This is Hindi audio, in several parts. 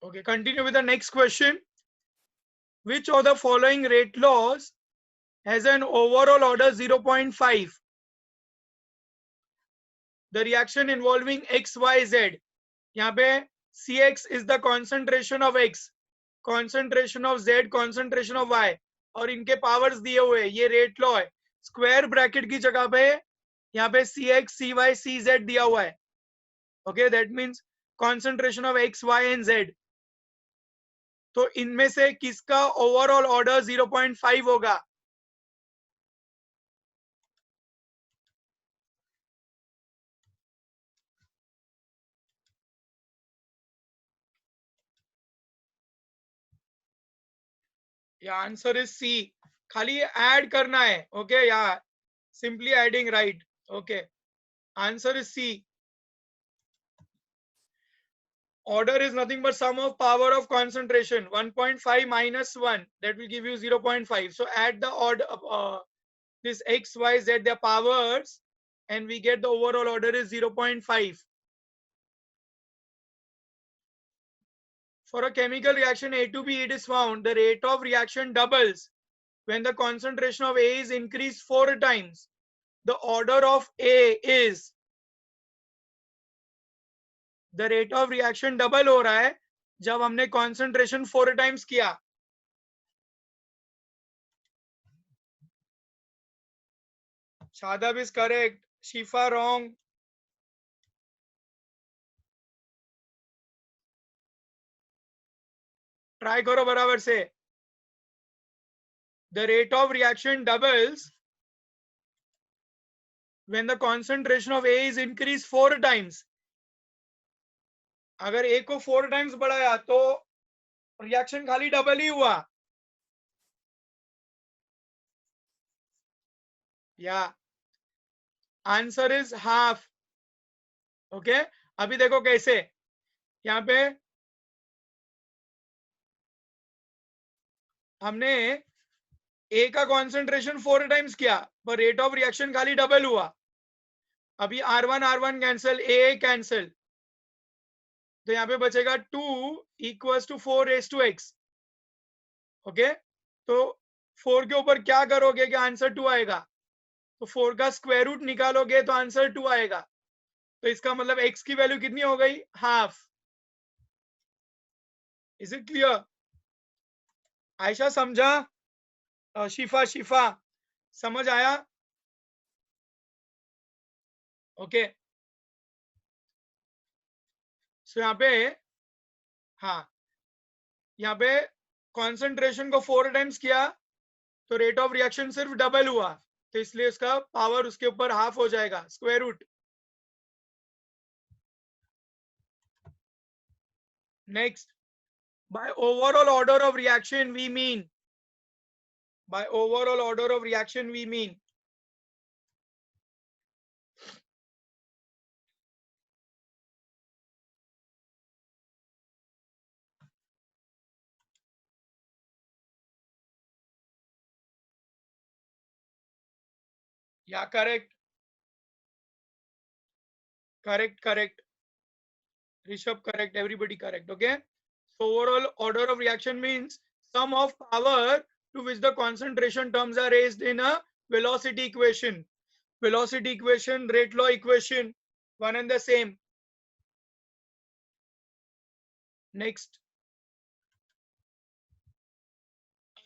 Okay, continue with the next question. Which of the following rate laws has an overall order 0.5? The reaction involving x, y, z. यहाँ पे Cx is the concentration of x, concentration of z, concentration of y, और इनके पावर्स दिए हुए हैं, ये रेट लॉ है. स्क्वायर ब्रैकेट की जगह पे यहाँ पे Cx, Cy, Cz दिया हुआ है. Okay, that means concentration of x, y and z. तो इनमें से किसका ओवरऑल ऑर्डर 0.5 होगा? या आंसर इज सी. खाली ऐड करना है. ओके, या simply adding, right. Okay, answer is C. Order is nothing but sum of power of concentration. 1.5 minus 1, that will give you 0.5. So add the order, this x, y, z, their powers, and we get the overall order is 0.5. For a chemical reaction A to B, it is found the rate of reaction doubles when the concentration of A is increased 4 times. The order of A is, the rate of reaction double हो रहा है जब हमने concentration 4 times किया. Shadab is correct. Shifa wrong. Try करो बराबर से. The rate of reaction doubles when the concentration of A is increased 4 times. अगर A को 4 times बढ़ाया तो रिएक्शन खाली डबल ही हुआ. या आंसर इज हाफ. ओके, अभी देखो कैसे. यहाँ पे हमने A का कॉन्सेंट्रेशन 4 टाइम्स किया पर रेट ऑफ रिएक्शन खाली डबल हुआ. अभी R1 कैंसिल, A कैंसिल, तो यहाँ पे बचेगा 2 equals to 4 raise to x. Okay, तो 4 के ऊपर क्या करोगे कि आंसर 2 आएगा. तो 4 का स्क्वायर रूट निकालोगे तो आंसर 2 आएगा. तो इसका मतलब x की वैल्यू कितनी हो गई? Half. Is it clear? Ayesha समझा? शिफा समझ आया? ओके, सो यहाँ पे, हाँ, यहाँ पे कॉन्सेंट्रेशन को 4 टाइम्स किया तो रेट ऑफ रिएक्शन सिर्फ डबल हुआ, तो इसलिए उसका पावर उसके ऊपर हाफ हो जाएगा, square root. Next, by overall order of reaction we mean, by overall order of reaction we mean, yeah, correct. Rishabh correct, everybody correct. Okay, so overall order of reaction means sum of power to which the concentration terms are raised in a velocity equation. Velocity equation, rate law equation, one and the same. Next,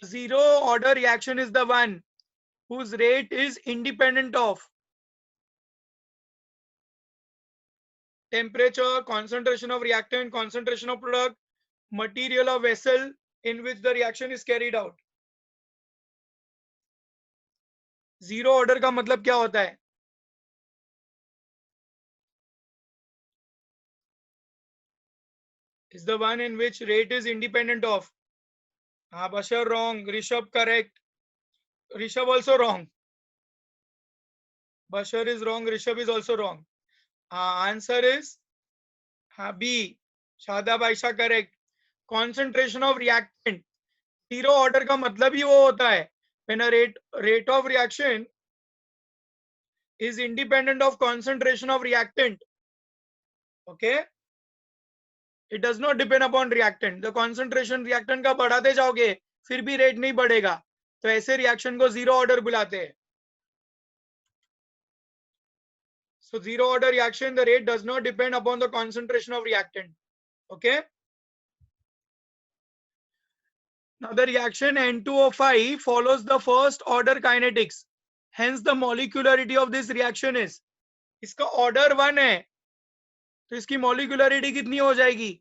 zero order reaction is the one whose rate is independent of temperature, concentration of reactant, concentration of product, material or vessel in which the reaction is carried out. Zero order का मतलब क्या होता है? Is the one in which rate is independent of. हाँ, Bashar wrong. Rishabh correct. Rishabh also wrong. Bashar is wrong. Rishabh is also wrong. Answer is B. Shadab Aisha correct. Concentration of reactant. Zero order का मतलब ही वो होता है when a rate of reaction is independent of concentration of reactant. Okay. It does not depend upon reactant. The concentration reactant का बढ़ाते जाओगे फिर भी रेट नहीं बढ़ेगा, तो ऐसे रिएक्शन को जीरो ऑर्डर बुलाते हैं. So zero order reaction, the rate does not depend upon the concentration of reactant. Okay. Now the reaction N2O5 follows the first order kinetics. Hence the molecularity of this reaction is. इसका order 1 है, तो इसकी molecularity कितनी हो जाएगी?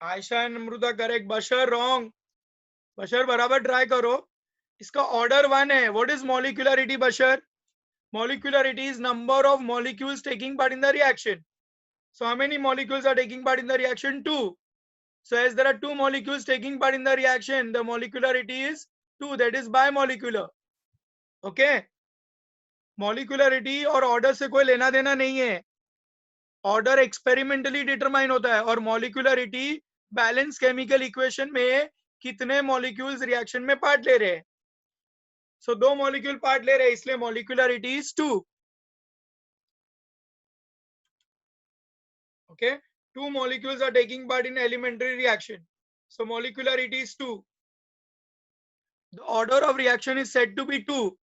Ayesha and Amrita correct. Bashar wrong. Bashar बराबर ट्राई करो. इसका ऑर्डर 1 है. What is molecularity, Bashar? Molecularity is number of molecules taking part in the reaction. So how many molecules are taking part in the reaction? 2. So as there are 2 molecules taking part in the reaction, the molecularity is 2, that is bimolecular. Okay. Molecularity और order से कोई लेना देना नहीं है. Order experimentally determine होता है और molecularity balance chemical equation में कितने molecules reaction में part ले रहे हैं. So 2 molecule part ले रहे हैं, इसलिए molecularity is 2. Okay. 2 molecules are taking part in elementary reaction. So molecularity is 2. The order of reaction is said to be 2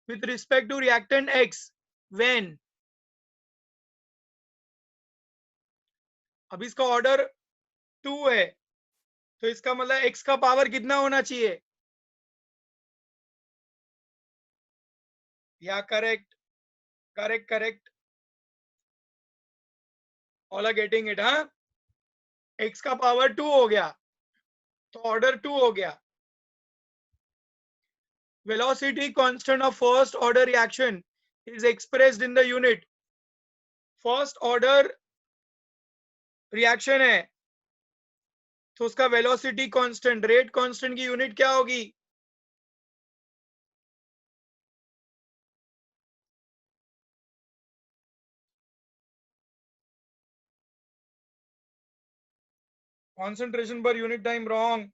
with respect to reactant X when. अब इसका ऑर्डर 2 है, तो इसका मतलब X का पावर कितना होना चाहिए? या correct correct correct. All are getting it. हाँ, X का पावर 2 हो गया, तो ऑर्डर 2 हो गया. Velocity constant of first order reaction is expressed in the unit. First order reaction है, तो उसका वेलोसिटी कांस्टेंट, रेट कांस्टेंट की यूनिट क्या होगी? Concentration per unit time wrong.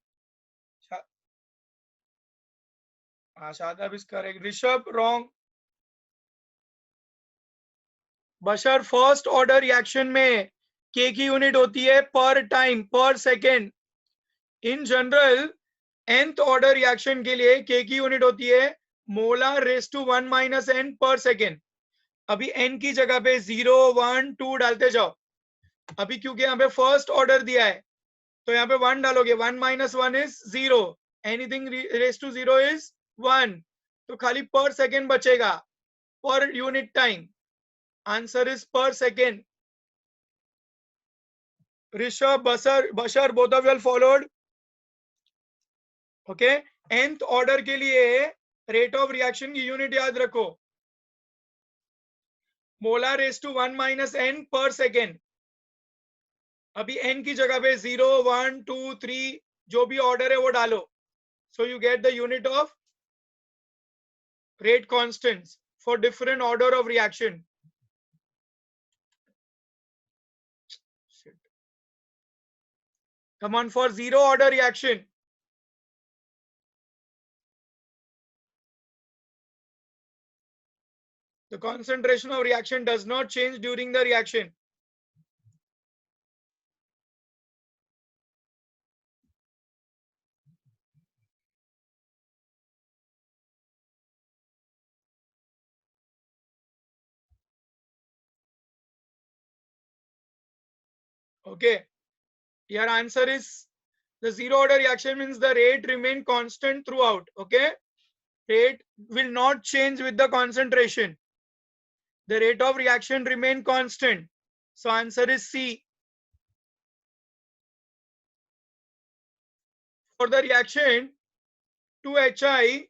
Shadab is correct. Rishabh wrong. Bashar first order reaction में के की यूनिट होती है per time, per second. In general nth order reaction के लिए के की यूनिट होती है molar raise to 1 minus n per second. अभी n की जगह पे 0 1 2 डालते जाओ. अभी क्योंकि यहाँ पे फर्स्ट ऑर्डर दिया है, तो यहाँ पे 1 डालोगे. 1 minus 1 is 0. Anything raise to 0 is 1. तो खाली पर सेकेंड बचेगा, per unit time. Answer is per second. Rishabh, Bashar both of you followed. Okay. nth order के लिए रेट ऑफ रिएक्शन की यूनिट याद रखो, molar raise to 1 minus n per second. अभी n की जगह पे 0 1 2 3 जो भी ऑर्डर है वो डालो. So you get the unit of rate constants for different order of reaction. Come on, for zero order reaction, the concentration of reaction does not change during the reaction. Okay, your answer is the zero order reaction means the rate remain constant throughout. Okay, rate will not change with the concentration. The rate of reaction remain constant. So answer is C. For the reaction 2HI,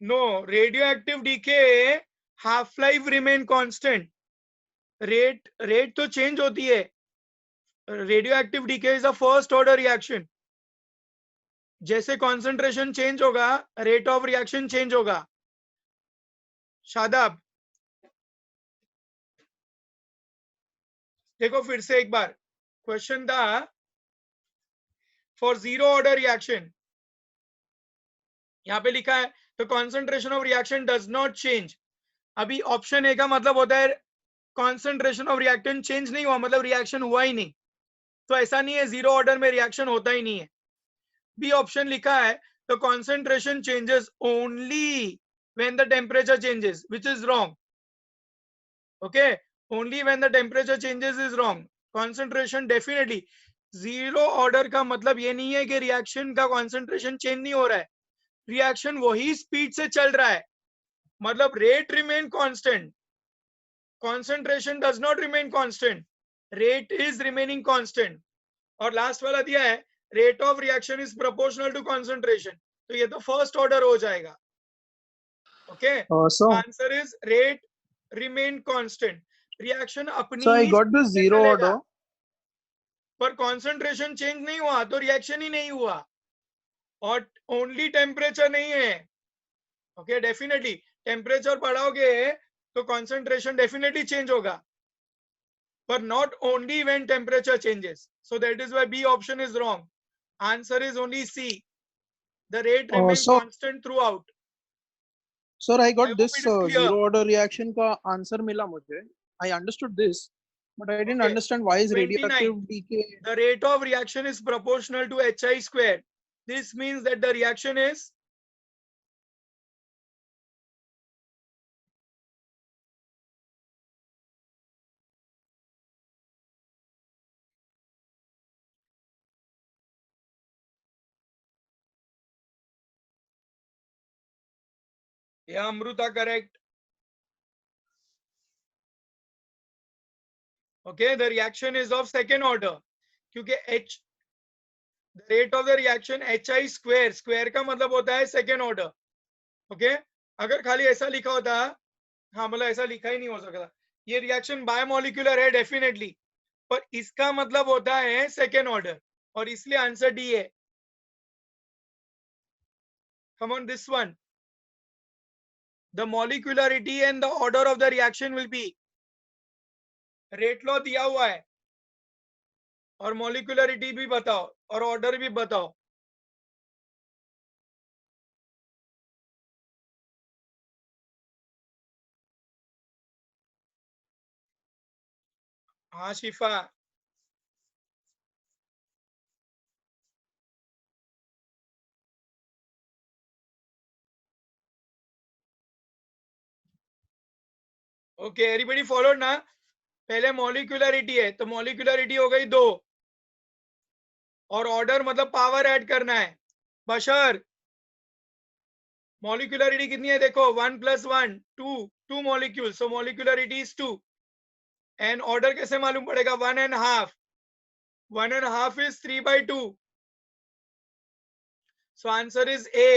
no, radioactive decay half life remain constant. Rate तो चेंज होती है. Radioactive decay is a first order reaction. जैसे कॉन्सेंट्रेशन चेंज होगा, रेट ऑफ रिएक्शन चेंज होगा. शादाब देखो फिर से एक बार क्वेश्चन था फॉर जीरो ऑर्डर रिएक्शन, यहाँ पे लिखा है the concentration of reaction does not change. अभी ऑप्शन ए का मतलब होता है कॉन्सेंट्रेशन ऑफ रिएक्टेंट चेंज नहीं हुआ, मतलब रिएक्शन हुआ ही नहीं। तो ऐसा नहीं है, जीरो ऑर्डर में रिएक्शन होता ही नहीं है। बी ऑप्शन लिखा है the concentration changes only when the temperature changes, which is wrong. Okay, only when the temperature changes is wrong. Concentration definitely, zero order का मतलब ये नहीं है कि रिएक्शन का कॉन्सेंट्रेशन चेंज नहीं हो रहा है, रिएक्शन वही स्पीड से चल रहा है, मतलब rate remain constant, concentration does not remain constant, rate is remaining constant। और लास्ट वाला दिया है rate of reaction is proportional to concentration, तो ये तो फर्स्ट ऑर्डर हो जाएगा। Okay, So answer is rate remain constant, reaction अपनी I he got the speed से zero चलेगा, order. पर कॉन्सेंट्रेशन चेंज नहीं हुआ तो रिएक्शन ही नहीं हुआ, और ओनली टेम्परेचर नहीं है। ओके, डेफिनेटली टेम्परेचर बढ़ाओगे तो कॉन्सेंट्रेशन डेफिनेटली चेंज होगा, but not only when temperature changes. So that is why B option is wrong. Answer is only C. The rate remain So constant throughout. sir, I I got hope this it is clear. zero order reaction का answer मिला मुझे. I understood this, but I didn't Okay. understand why is 29. radioactive decay. The rate of reaction is proportional to HI squared. This means that the reaction is yeah, Amruta, correct. Okay, the reaction is of second order. क्योंकि H, the rate of the reaction HI square, square का मतलब होता है second order. Okay, अगर खाली ऐसा लिखा होता, हाँ मतलब ऐसा लिखा ही नहीं हो सकता, ये रिएक्शन बायोमोलिकुलर है डेफिनेटली, पर इसका मतलब होता है सेकेंड ऑर्डर, और इसलिए आंसर डी है। Come on this one, the molecularity and the order of the reaction will be, rate law दिया हुआ है और मॉलिक्यूलरिटी भी बताओ और ऑर्डर भी बताओ। हाँ शिफा, ओके एवरीबॉडी फॉलोड ना। पहले मॉलिक्यूलरिटी है तो मॉलिक्यूलरिटी हो गई 2, और ऑर्डर मतलब पावर ऐड करना है। बशर, मॉलिक्यूलरिटी कितनी है देखो, 1 + 1 2, 2 molecule, so molecularity is 2। And order कैसे मालूम पड़ेगा, 1.5, 1.5 is 3/2, so answer is A,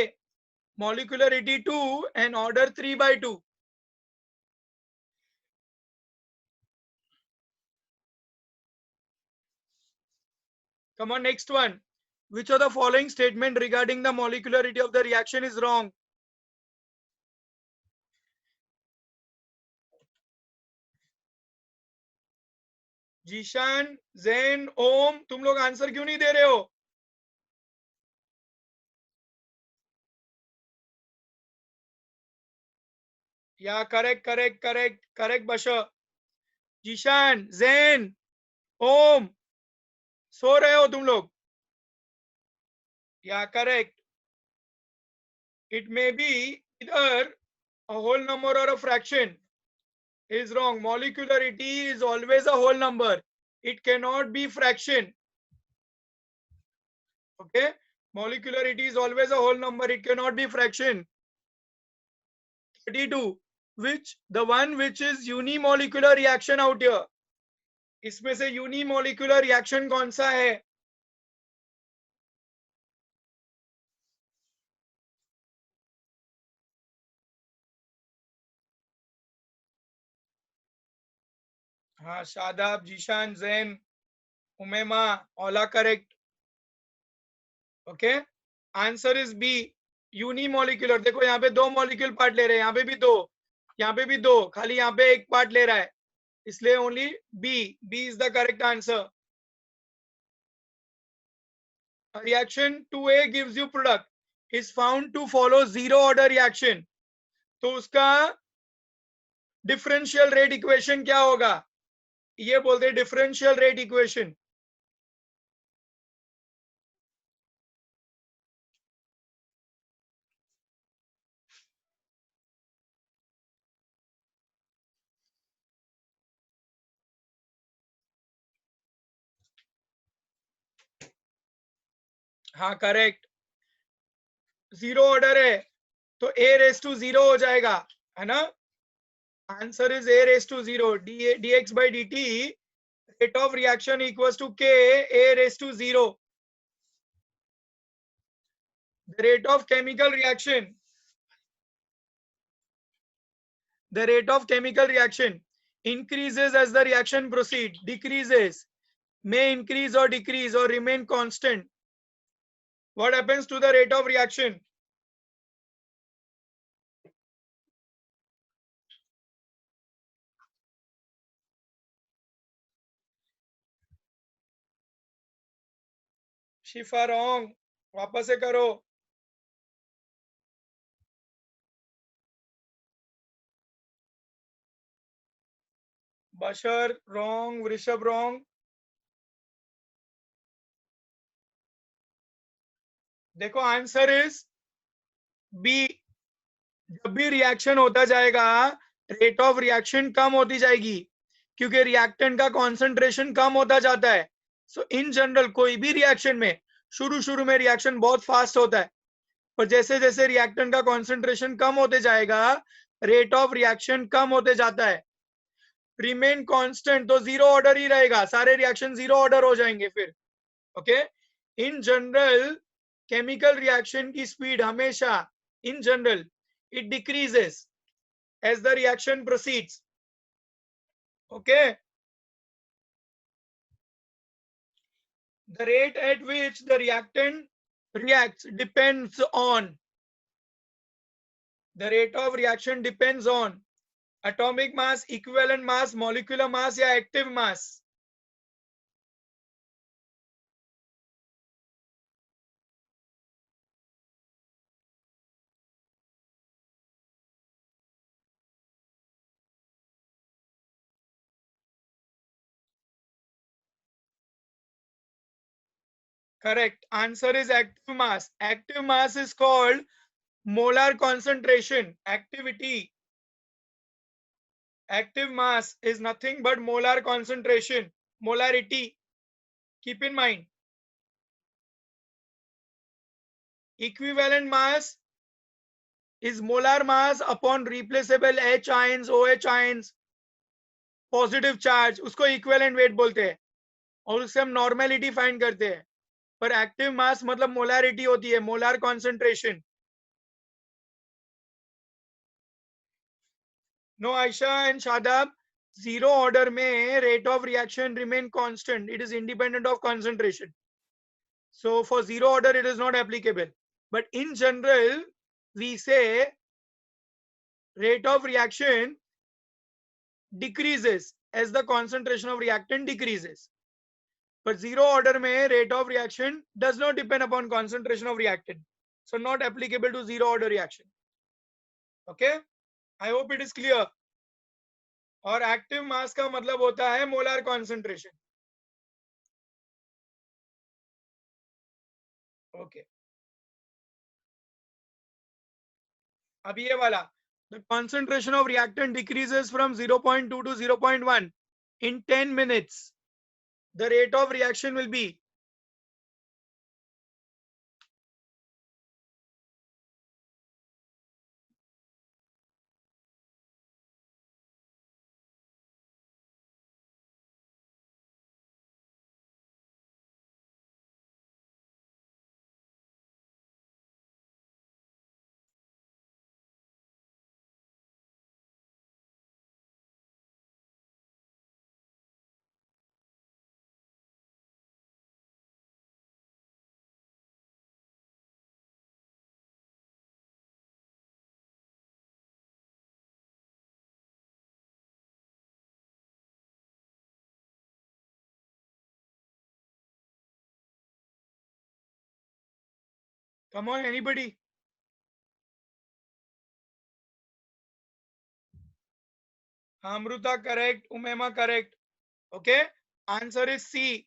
molecularity 2 and order 3/2। Come on, next one, which of the following statement regarding the molecularity of the reaction is wrong? Zeeshan, Jain, ओम, तुम लोग आंसर क्यों नहीं दे रहे हो? या करेक्ट करेक्ट करेक्ट करेक्ट बशर। जीशान, जैन, ओम, सो रहे हो तुम लोग? या correct, it may be either a whole number or a fraction, is wrong. Molecularity is always a whole number, it cannot be fraction। Okay, molecularity is always a whole number, it cannot be fraction। 32, which the one which is unimolecular reaction out here, इसमें से unimolecular reaction कौन सा है? हाँ Shadab, Zeeshan, Jain, Umema, Aula correct. Okay, answer is B, unimolecular. देखो यहाँ पे 2 मॉलिक्यूल पार्ट ले रहे हैं, यहाँ पे भी 2, यहाँ पे भी 2, खाली यहाँ पे 1 पार्ट ले रहा है, इसलिए only B, B is the correct answer. a reaction 2A gives you product is found to follow zero order reaction, तो उसका डिफरेंशियल रेट इक्वेशन क्या होगा? ये बोलते हैं डिफरेंशियल रेट इक्वेशन. हाँ करेक्ट. जीरो ऑर्डर है तो a रेस टू जीरो हो जाएगा, है ना? Answer is a raise to zero. dx by dt rate of reaction equals to k a raised to 0. The rate of chemical reaction, the rate of chemical reaction increases as the reaction proceeds, decreases, may increase or decrease or remain constant. What happens to the rate of reaction? Shifa wrong, वापस से करो. बशर रॉन्ग, वृषभ रॉन्ग. देखो आंसर इज बी. जब भी रिएक्शन होता जाएगा रेट ऑफ रिएक्शन कम होती जाएगी क्योंकि रिएक्टेंट का कॉन्सेंट्रेशन कम होता जाता है. सो इन जनरल कोई भी रिएक्शन में शुरू शुरू में रिएक्शन बहुत फास्ट होता है, पर जैसे जैसे रिएक्टेंट का कॉन्सेंट्रेशन कम होते जाएगा रेट ऑफ रिएक्शन कम होते जाता है. रिमेन कांस्टेंट तो जीरो ऑर्डर ही रहेगा, सारे रिएक्शन जीरो ऑर्डर हो जाएंगे फिर. Okay. In general chemical reaction की स्पीड हमेशा in general it decreases as the reaction proceeds. Okay. The rate at which the reactant reacts depends on, the rate of reaction depends on atomic mass, equivalent mass, molecular mass या active mass. Correct. Answer is active mass. Active mass is called molar concentration. Activity. Active mass is nothing but molar concentration. Molarity. Keep in mind. Equivalent mass is molar mass upon replaceable H ions, OH ions, positive charge, उसको इक्विवेलेंट वेट बोलते हैं और उससे हम नॉर्मेलिटी फाइंड करते हैं. पर एक्टिव मास मतलब मोलारिटी होती है, molar concentration. No Ayesha and Shadab, zero order में rate of reaction remain constant, it is independent of concentration. So for zero order it is not applicable, but in general we say rate of reaction decreases as the concentration of reactant decreases. But zero order mein rate of reaction does not depend upon concentration of reactant, so not applicable to zero order reaction. Okay, I hope it is clear. और एक्टिव मास का मतलब होता है मोलर कॉन्सेंट्रेशन. ओके. अब ये वाला, the concentration of reactant decreases from 0.2 to 0.1 in 10 minutes. The rate of reaction will be Come on, anybody? Amruta correct, Umema correct. Okay, answer is C.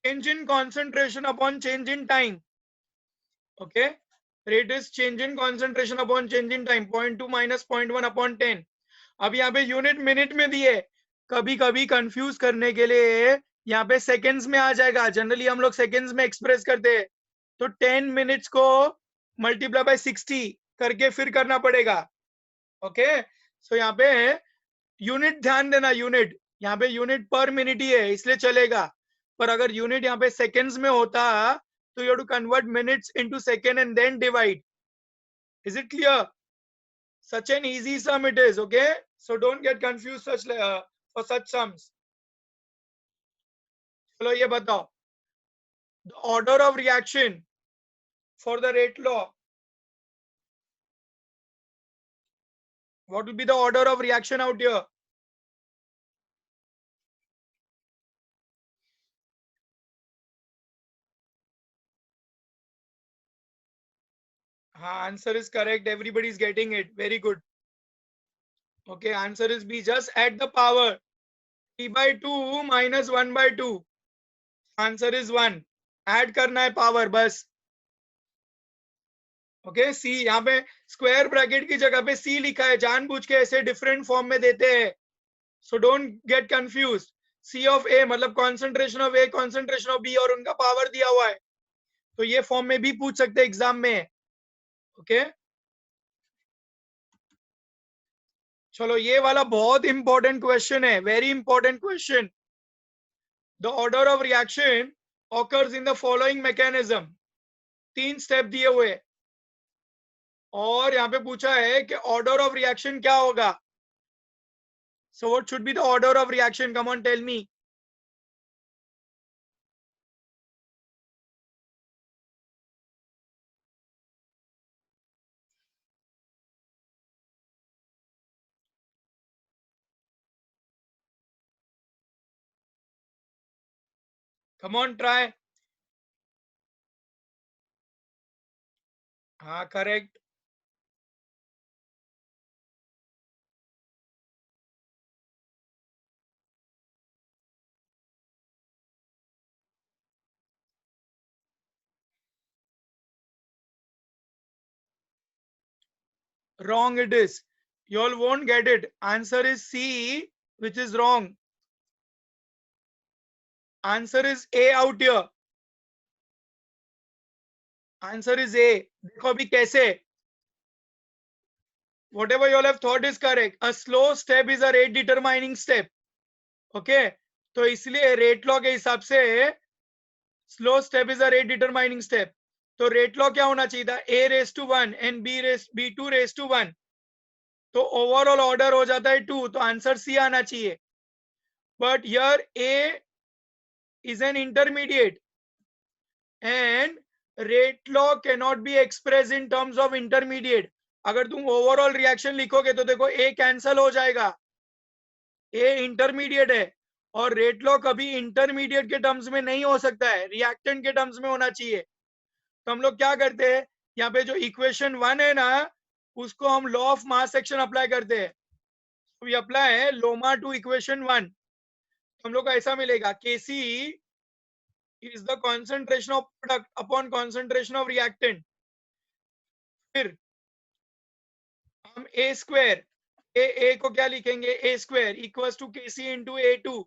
Change in concentration upon change in time. Okay, rate is change in concentration upon change in time. 0.2 minus 0.1 upon 10. अब यहाँ पे यूनिट मिनट में दिए, कभी कभी कंफ्यूज करने के लिए यहाँ पे सेकेंड्स में आ जाएगा, जनरली हम लोग सेकेंड्स में एक्सप्रेस करते हैं, तो 10 मिनट्स को मल्टीप्लाई बाय 60 करके फिर करना पड़ेगा. ओके, सो यहाँ पे यूनिट ध्यान देना, यूनिट यहाँ पे यूनिट पर मिनट ही है इसलिए चलेगा, पर अगर यूनिट यहाँ पे सेकेंड्स में होता तो you have to convert minutes into second and then divide. Is it clear? Such an easy sum it is. Okay, so don't get confused for such sums. चलो ये बताओ, the order of reaction for the rate law, what will be the order of reaction out here? Answer is correct, everybody is getting it, very good. Okay, answer is B. Just add the power, 3/2 minus 1/2. Answer is 1. Add करना है power बस. ओके, सी यहाँ पे स्क्वायर ब्रैकेट की जगह पे सी लिखा है, जानबूझ के ऐसे डिफरेंट फॉर्म में देते हैं, so don't get confuse. C of A मतलब concentration of A, concentration of B, और उनका पावर दिया हुआ है, तो ये फॉर्म में भी पूछ सकते हैं एग्जाम में. ओके, चलो ये वाला बहुत इंपॉर्टेंट क्वेश्चन है, very important question. The order of reaction occurs in the following mechanism. 3 step दिए हुए और यहाँ पे पूछा है कि ऑर्डर ऑफ रिएक्शन क्या होगा. So what should be the order of reaction? Come on, tell me. Come on, try. हाँ, correct. Wrong it is. You all won't get it. Answer is C, which is wrong. Answer is A out here. Answer is A. देखो अभी कैसे. Whatever you all have thought is correct. A slow step is a rate determining step. Okay, तो इसलिए रेट लॉ के हिसाब से slow step is a rate determining step. तो रेट लॉ क्या होना चाहिए था? A raised to 1 and B2 raised to 1. तो ओवरऑल ऑर्डर हो जाता है 2, तो आंसर सी आना चाहिए. But here A is an intermediate and rate law can not be express in terms of intermediate. अगर तुम ओवरऑल रिएक्शन लिखोगे तो देखो ए कैंसल हो जाएगा, ए इंटरमीडिएट है, और रेट लॉ कभी इंटरमीडिएट के टर्म्स में नहीं हो सकता है, रिएक्टेंट के टर्म्स में होना चाहिए. तो हम लोग क्या करते हैं, यहाँ पे जो इक्वेशन 1 है ना, उसको हम law of mass action apply करते हैं. We apply LOMA to equation 1. हम लोग को ऐसा मिलेगा, Kc is the concentration of product upon concentration of reactant. फिर हम a स्क्वायर, a को क्या लिखेंगे, a square equals to Kc into A2.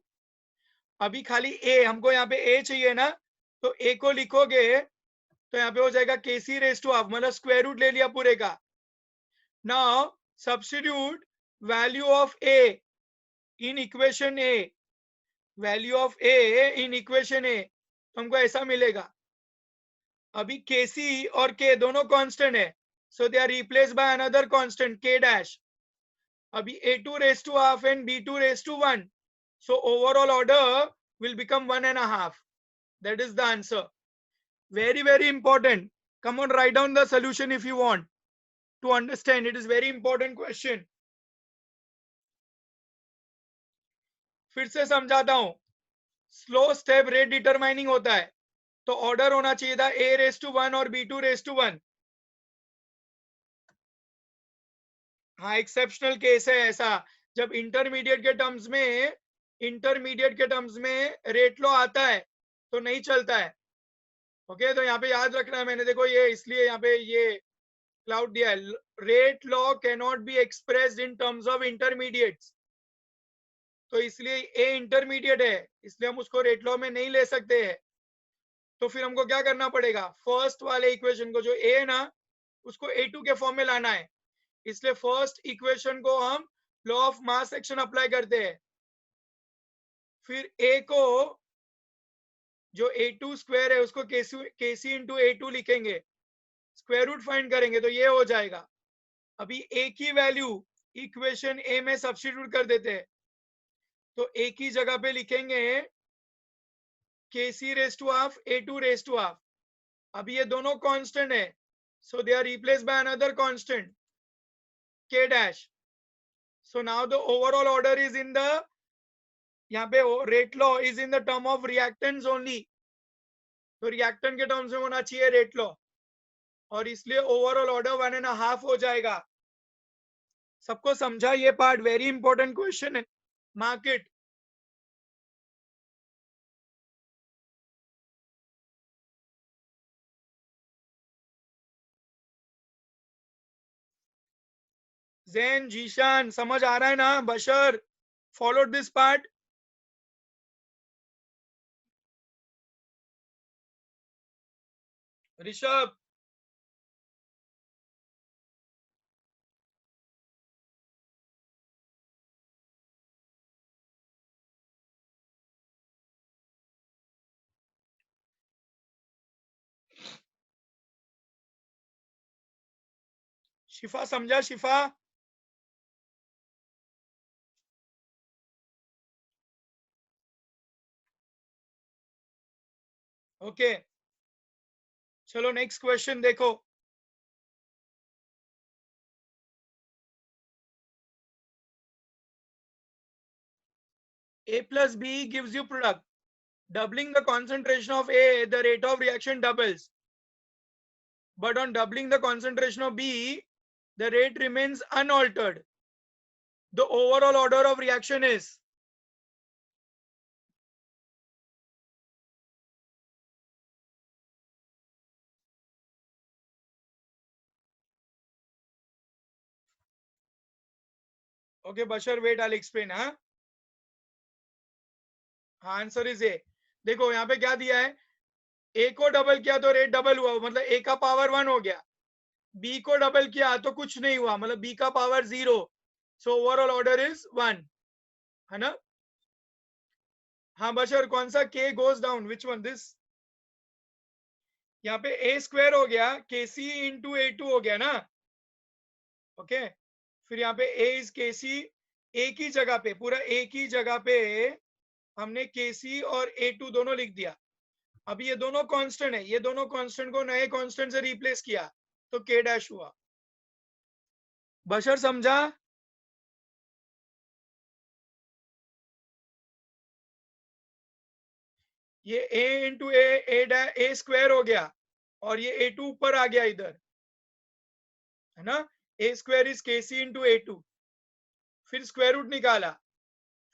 अभी खाली a, हमको यहाँ पे a चाहिए ना, तो a को लिखोगे तो यहाँ पे हो जाएगा Kc रेज टू हाफ, मतलब स्क्वायर रूट ले लिया पूरे का. Now substitute value of a in equation a, value of a in equation a, तो हमको ऐसा मिलेगा. अभी Kc और K दोनों कांस्टेंट है, so they are replaced by another constant K dash. अभी A2 raised to half and B2 raised to 1, so overall order will become 1.5. That is the answer. Very, very important. Come on, write down the solution if you want to understand. It is very important question. फिर से समझाता हूं. स्लो स्टेप रेट डिटरमाइनिंग होता है. तो ऑर्डर होना चाहिए था A⁻1 और B2⁻1। हाँ, एक्सेप्शनल केस है ऐसा, जब इंटरमीडिएट के टर्म्स में रेट लॉ आता है तो नहीं चलता है। ओके, तो यहाँ पे याद रखना है, मैंने देखो ये इसलिए यहाँ पे ये क्लाउड दिया है, rate law can not be expressed in terms of intermediates. तो इसलिए ए इंटरमीडिएट है, इसलिए हम उसको रेट लॉ में नहीं ले सकते हैं। तो फिर हमको क्या करना पड़ेगा, फर्स्ट वाले इक्वेशन को जो ए है ना, उसको A2 के फॉर्म में लाना है। इसलिए फर्स्ट इक्वेशन को हम law of mass action apply करते हैं, फिर ए को जो A2 स्क्वायर है उसको केसी इंटू A2 लिखेंगे, स्क्वायर रूट फाइंड करेंगे तो ये हो जाएगा। अभी ए की वैल्यू इक्वेशन ए में सब्स्टिट्यूट कर देते हैं, तो ए की जगह पे लिखेंगे KC⁻½ A2⁻²। अभी ये दोनों कांस्टेंट है, so they are replaced by another constant K'। So now the overall order is in the, यहाँ पे rate law is in the term of reactants only, तो रिएक्टेंट के टर्म्स में होना चाहिए रेट लॉ, और इसलिए ओवरऑल ऑर्डर 1.5 हो जाएगा। सबको समझा ये पार्ट? वेरी इंपॉर्टेंट क्वेश्चन है, मार्केट। जैन, जीशान, समझ आ रहा है ना? बशर, फॉलोड दिस पार्ट? ऋषभ, शिफा समझा? शिफा, ओके। चलो नेक्स्ट क्वेश्चन देखो। A plus B gives you product. Doubling the concentration of A, the rate of reaction doubles. But on doubling the concentration of B, the rate remains unaltered. The overall order of reaction is, okay, Bashar, wait, I'll explain. हाँ, आंसर इज ए। देखो यहाँ पे क्या दिया है, ए को डबल किया तो रेट डबल हुआ, मतलब ए का पावर 1 हो गया। बी को डबल किया तो कुछ नहीं हुआ, मतलब बी का power 0। So overall order is 1, है ना? हाँ बशर, कौन सा के goes down, which one this? यहाँ पे ए स्क्वायर हो गया, KC इंटू A2 हो गया ना। ओके, फिर यहाँ पे ए इज KC, ए की जगह पे, पूरा ए की जगह पे हमने KC और A2 दोनों लिख दिया। अभी ये दोनों कांस्टेंट है, ये दोनों कांस्टेंट को नए कांस्टेंट से रिप्लेस किया तो K' हुआ। बशर समझा? ये A इंटू ए स्क्वायर हो गया, और ये A2 ऊपर आ गया इधर, है ना? A square is KC into A2, फिर स्क्वायर रूट निकाला,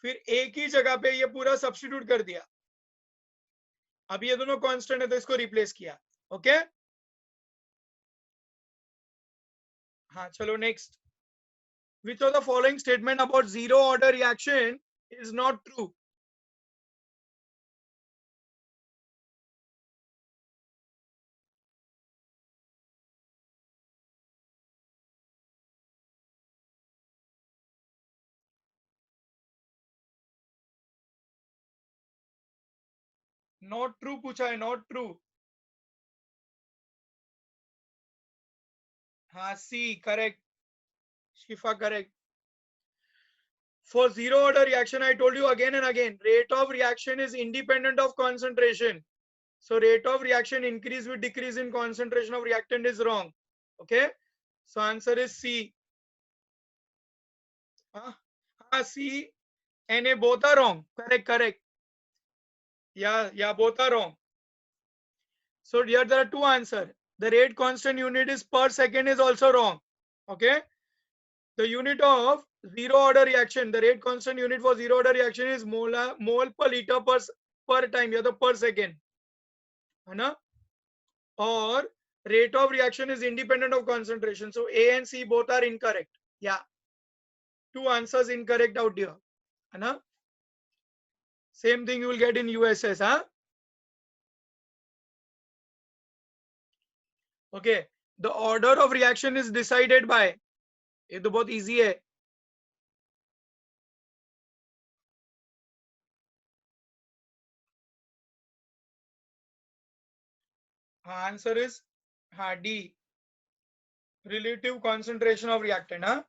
फिर ए की जगह पे ये पूरा सब्स्टिट्यूट कर दिया। अब ये दोनों कांस्टेंट है तो इसको रिप्लेस किया। ओके, हाँ चलो next. Which of the following statement about zero order reaction is not true? Not true पूछा है, नॉट ट्रू। हाँ, C correct, Shifa correct. For zero order reaction, I told you again and again, rate of reaction is independent of concentration. So rate of reaction increase with decrease in concentration of reactant is wrong. Okay, so answer is C. C and A both are wrong. Correct, correct. Yeah, both are wrong. So here there are two answers. The rate constant unit is per second is also wrong. Okay. The unit of zero order reaction, the rate constant unit for zero order reaction is mole per liter per time, या तो per second, है ना? Or rate of reaction is independent of concentration. So A and C both are incorrect. Yeah, two answers incorrect out here, है ना? Same thing you will get in USS, huh? Okay, the order of reaction is decided by, ये तो बहुत easy है. Answer is D, relative concentration of reactant, huh?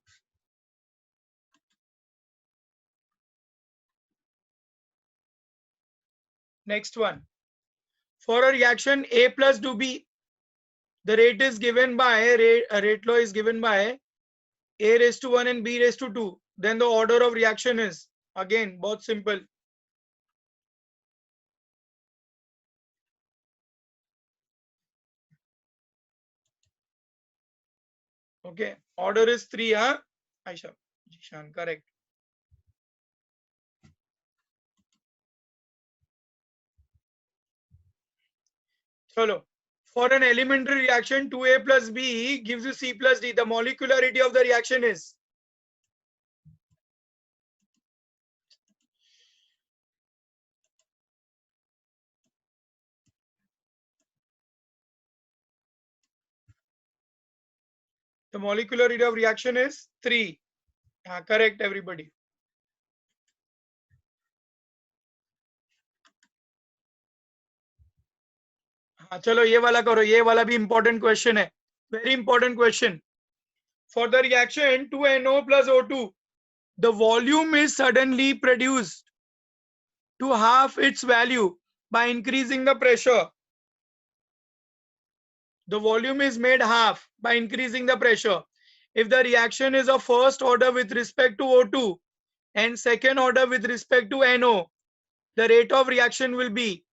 Next one, for a reaction A plus to B, the rate is given by rate law is given by A raised to 1 and B raised to 2. Then the order of reaction is, again, बहुत simple. Okay, order is 3, huh? Aisha, Jishan, correct. Chalo. For an elementary reaction, 2A plus B gives you C plus D. The molecularity of the reaction is, the molecularity of reaction is 3. Correct, everybody. चलो ये वाला करो, ये वाला भी important question है, very important question. For the reaction 2NO plus O2, the volume is suddenly produced to half its value by increasing the pressure. The volume is made half by increasing the pressure. If the reaction is of first order with respect to O2 and second order with respect to NO, the rate of reaction will be,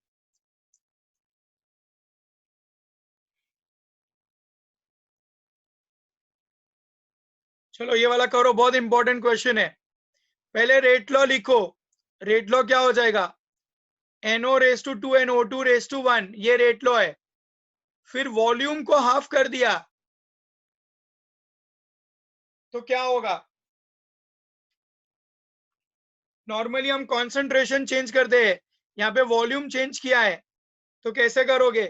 चलो ये वाला करो, बहुत इंपॉर्टेंट क्वेश्चन है. पहले रेट लॉ लिखो. रेट लॉ क्या हो जाएगा? NO raise to 2 and O2 raise to 1, ये रेट लॉ है. फिर वॉल्यूम को हाफ कर दिया तो क्या होगा? नॉर्मली हम कॉन्सेंट्रेशन चेंज करते हैं, यहाँ पे वॉल्यूम चेंज किया है, तो कैसे करोगे?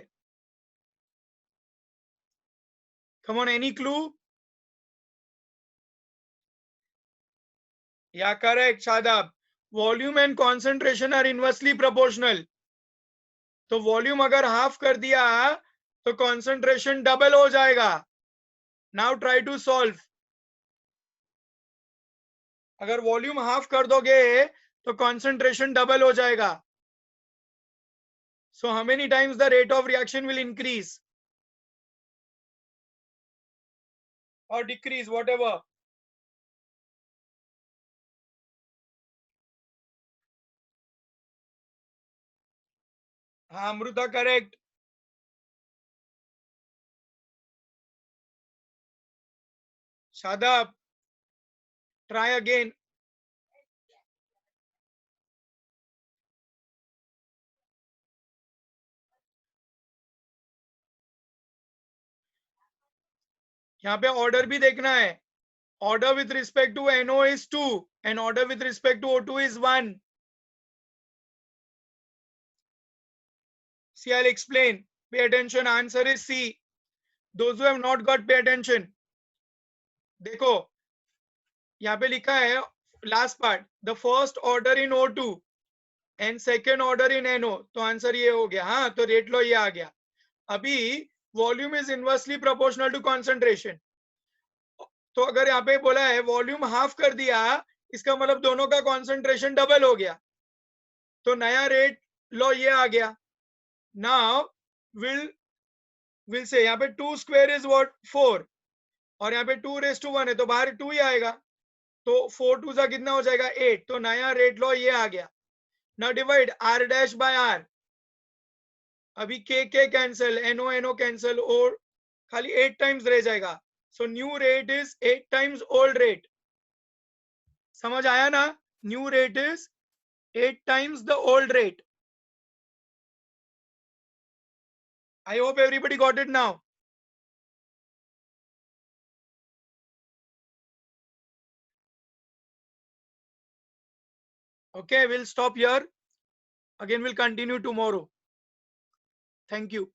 Come on, any clue? या correct Shadab. Volume and concentration are inversely proportional. तो वॉल्यूम अगर हाफ कर दिया तो कॉन्सेंट्रेशन डबल हो जाएगा. Now try to solve. अगर वॉल्यूम हाफ कर दोगे तो कॉन्सेंट्रेशन डबल हो जाएगा. So how many times the rate of reaction will increase or decrease, whatever? हाँ Amrita, correct. Shadab, try again. यहाँ पे ऑर्डर भी देखना है. Order with respect to NO is 2 and order with respect to O2 is 1. See, I'll explain. Pay attention. Answer is C. Those who have not got, pay attention. देखो यहाँ पे लिखा है last part, the first order in O2 and second order in NO. तो आंसर ये हो गया. हाँ, तो रेट लो ये आ गया. अभी volume is inversely proportional to concentration. तो अगर यहाँ पे बोला है वॉल्यूम हाफ कर दिया, इसका मतलब दोनों का कॉन्सेंट्रेशन डबल हो गया. तो नया रेट लो ये आ गया. नाउ विल से यहाँ पे 2 स्क्वायर इज व्हाट 4 और यहाँ पे 2 रेज टू 1 है तो बाहर 2 ही आएगा. तो 4 2 सा कितना हो जाएगा 8. तो नया रेट लो ये आ गया. Now divide R dash by R. अभी के कैंसल, NO कैंसल, और खाली 8 टाइम्स रह जाएगा. So new rate is 8 times old rate. समझ आया ना? New rate is 8 times the old rate. I hope everybody got it now. Okay, we'll stop here. Again, we'll continue tomorrow. Thank you.